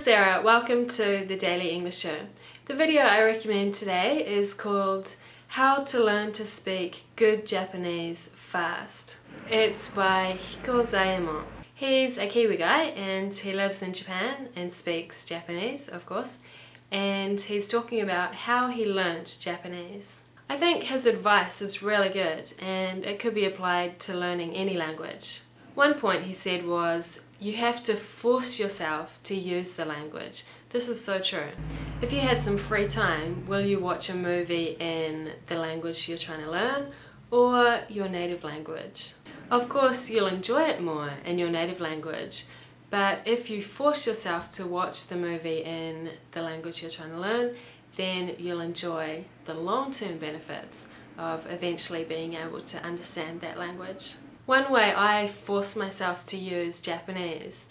Sarah, welcome to the Daily English Show. The video I recommend today is called How to Learn to Speak Good Japanese Fast. It's by Hikosaemon. He's a Kiwi guy and he lives in Japan and speaks Japanese, of course, and he's talking about how he learnt Japanese. I think his advice is really good and it could be applied to learning any language. One point he said was, you have to force yourself to use the language. This is so true. If you have some free time, will you watch a movie in the language you're trying to learn or your native language? Of course, you'll enjoy it more in your native language, but if you force yourself to watch the movie in the language you're trying to learn, then you'll enjoy the long-term benefits of eventually being able to understand that language. One way I force myself to use Japanese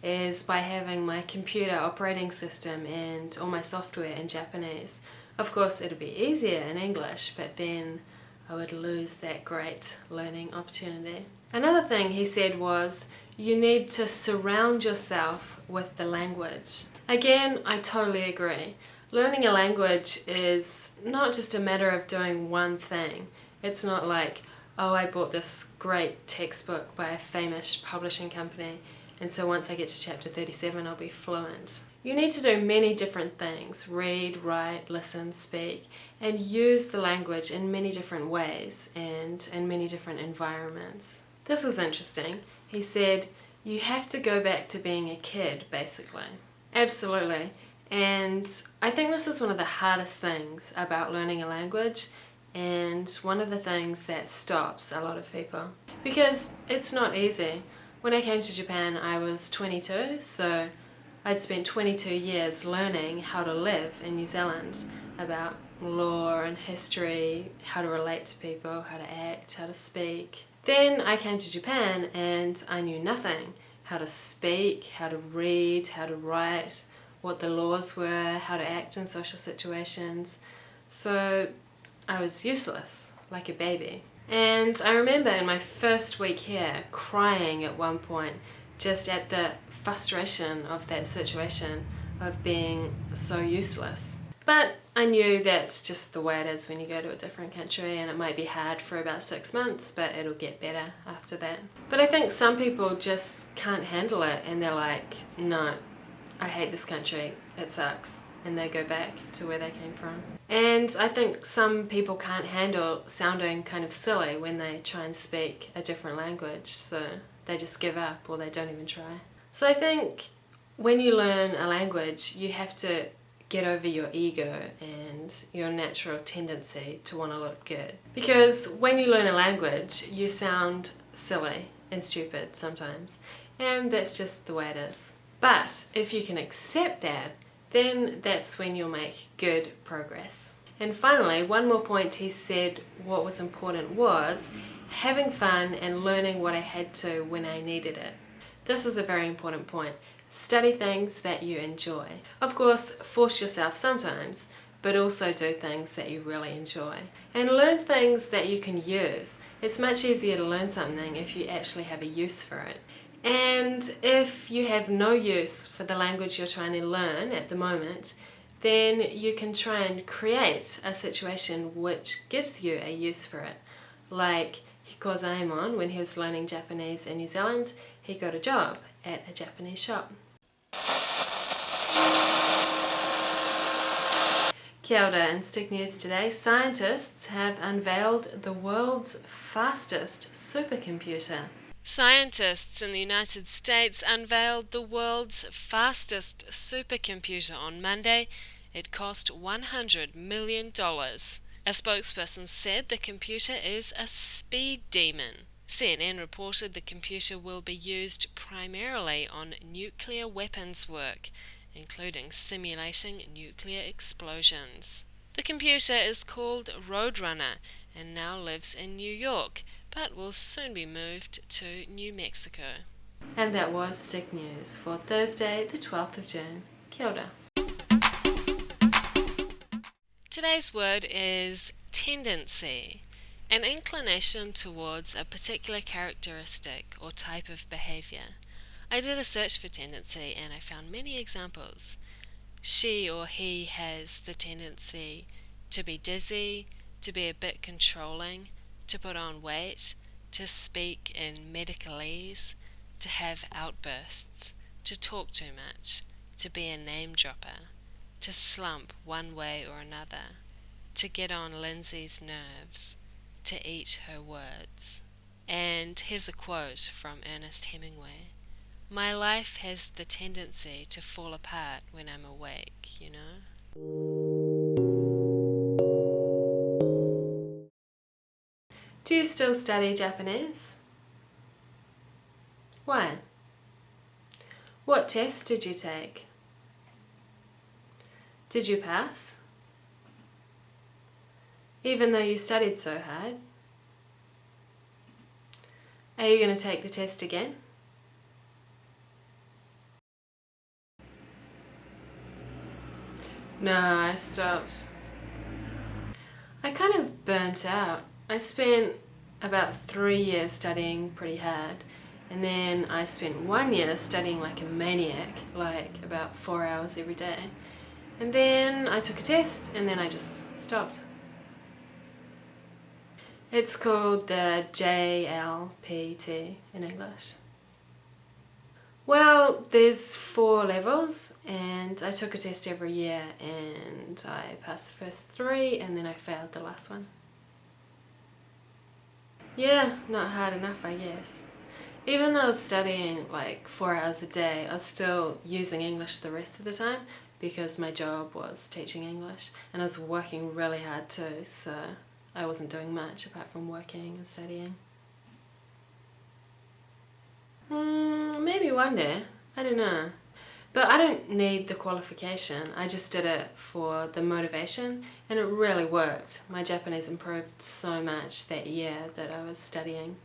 is by having my computer operating system and all my software in Japanese. Of course, it'd be easier in English, but then I would lose that great learning opportunity. Another thing he said was, you need to surround yourself with the language. Again, I totally agree. Learning a language is not just a matter of doing one thing. It's not like, oh, I bought this great textbook by a famous publishing company, and so once I get to chapter 37 I'll be fluent. You need to do many different things: read, write, listen, speak, and use the language in many different ways and in many different environments. This was interesting. He said, you have to go back to being a kid, basically. Absolutely. And I think this is one of the hardest things about learning a language, and one of the things that stops a lot of people. Because it's not easy. When I came to Japan I was 22, so I'd spent 22 years learning how to live in New Zealand, about law and history, how to relate to people, how to act, how to speak. Then I came to Japan and I knew nothing. How to speak, how to read, how to write, what the laws were, how to act in social situations. So I was useless, like a baby. And I remember in my first week here crying at one point just at the frustration of that situation of being so useless. But I knew that's just the way it is when you go to a different country, and it might be hard for about 6 months, but it'll get better after that. But I think some people just can't handle it and they're like, no, I hate this country, it sucks, and they go back to where they came from. And I think some people can't handle sounding kind of silly when they try and speak a different language, so they just give up or they don't even try. So I think when you learn a language, you have to get over your ego and your natural tendency to want to look good. Because when you learn a language, you sound silly and stupid sometimes, and that's just the way it is. But if you can accept that, then that's when you'll make good progress. And finally, one more point he said what was important was having fun and learning what I had to when I needed it. This is a very important point. Study things that you enjoy. Of course, force yourself sometimes, but also do things that you really enjoy. And learn things that you can use. It's much easier to learn something if you actually have a use for it. And if you have no use for the language you're trying to learn at the moment, then you can try and create a situation which gives you a use for it. Like Hikosaemon, when he was learning Japanese in New Zealand, he got a job at a Japanese shop. Kia ora, in Stick News today, scientists have unveiled the world's fastest supercomputer. Scientists in the United States unveiled the world's fastest supercomputer on Monday. It cost $100 million. A spokesperson said the computer is a speed demon. CNN reported the computer will be used primarily on nuclear weapons work, including simulating nuclear explosions. The computer is called Roadrunner and now lives in New York, but will soon be moved to New Mexico. And that was Stick News for Thursday, the 12th of June. Kia ora. Today's word is tendency, an inclination towards a particular characteristic or type of behavior. I did a search for tendency and I found many examples. She or he has the tendency to be dizzy, to be a bit controlling, to put on weight, to speak in medicalese, to have outbursts, to talk too much, to be a name dropper, to slump one way or another, to get on Lindsay's nerves, to eat her words. And here's a quote from Ernest Hemingway. My life has the tendency to fall apart when I'm awake, you know? Do you still study Japanese? Why? What test did you take? Did you pass? Even though you studied so hard? Are you going to take the test again? No, I stopped. I kind of burnt out. I spent about 3 years studying pretty hard, and then I spent 1 year studying like a maniac, like about 4 hours every day. And then I took a test, and then I just stopped. It's called the JLPT in English. Well, there's 4 levels, and I took a test every year, and I passed the first 3, and then I failed the last one. Yeah, not hard enough, I guess. Even though I was studying like 4 hours a day, I was still using English the rest of the time because my job was teaching English, and I was working really hard too, so I wasn't doing much apart from working and studying. Maybe one day, I don't know. But I don't need the qualification, I just did it for the motivation, and it really worked. My Japanese improved so much that year that I was studying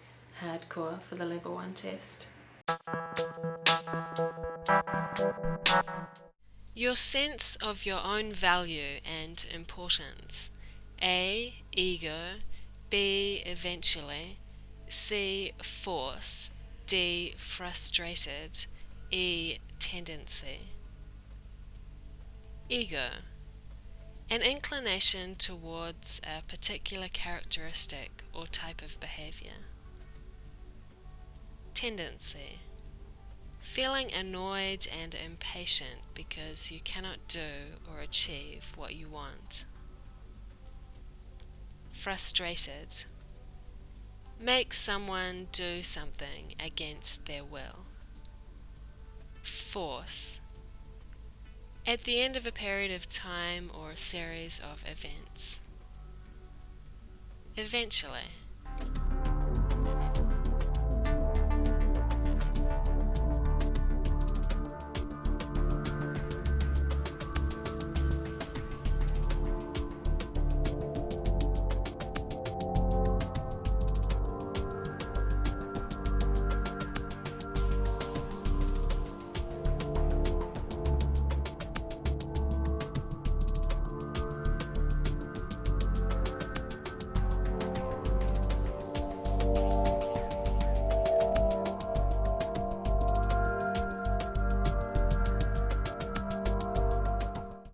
hardcore for the level 1 test. Your sense of your own value and importance. A. Ego. B. Eventually. C. Force. D. Frustrated. E. Tendency. Ego. An inclination towards a particular characteristic or type of behavior. Tendency. Feeling annoyed and impatient because you cannot do or achieve what you want. Frustrated. Make someone do something against their will. Force. At the end of a period of time or a series of events. Eventually.